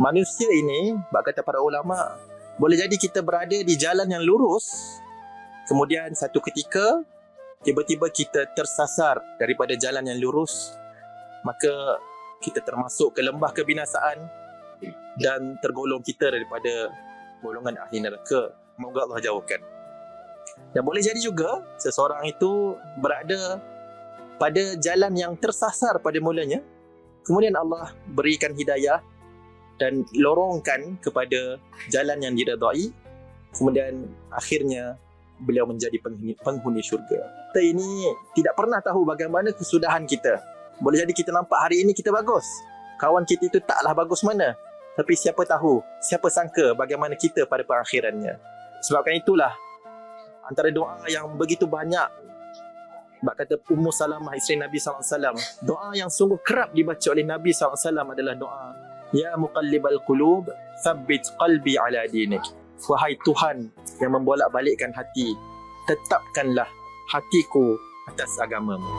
Manusia ini, bak kata para ulama, boleh jadi kita berada di jalan yang lurus, kemudian satu ketika tiba-tiba kita tersasar daripada jalan yang lurus, maka kita termasuk ke lembah kebinasaan dan tergolong kita daripada golongan ahli neraka. Moga Allah jauhkan. Dan boleh jadi juga seseorang itu berada pada jalan yang tersasar pada mulanya, kemudian Allah berikan hidayah dan lorongkan kepada jalan yang diredai, kemudian akhirnya beliau menjadi penghuni syurga. Kita ini tidak pernah tahu bagaimana kesudahan kita. Boleh jadi kita nampak hari ini kita bagus, kawan kita itu taklah bagus mana, tapi siapa tahu, siapa sangka bagaimana kita pada perakhirannya. Sebabkan itulah antara doa yang begitu banyak, bak kata Ummu Salamah isteri Nabi SAW, doa yang sungguh kerap dibaca oleh Nabi SAW adalah doa Ya muqallibal qulub thabbit qalbi ala dinik. Wahai Tuhan yang membolak-balikkan hati, tetapkanlah hatiku atas agamamu.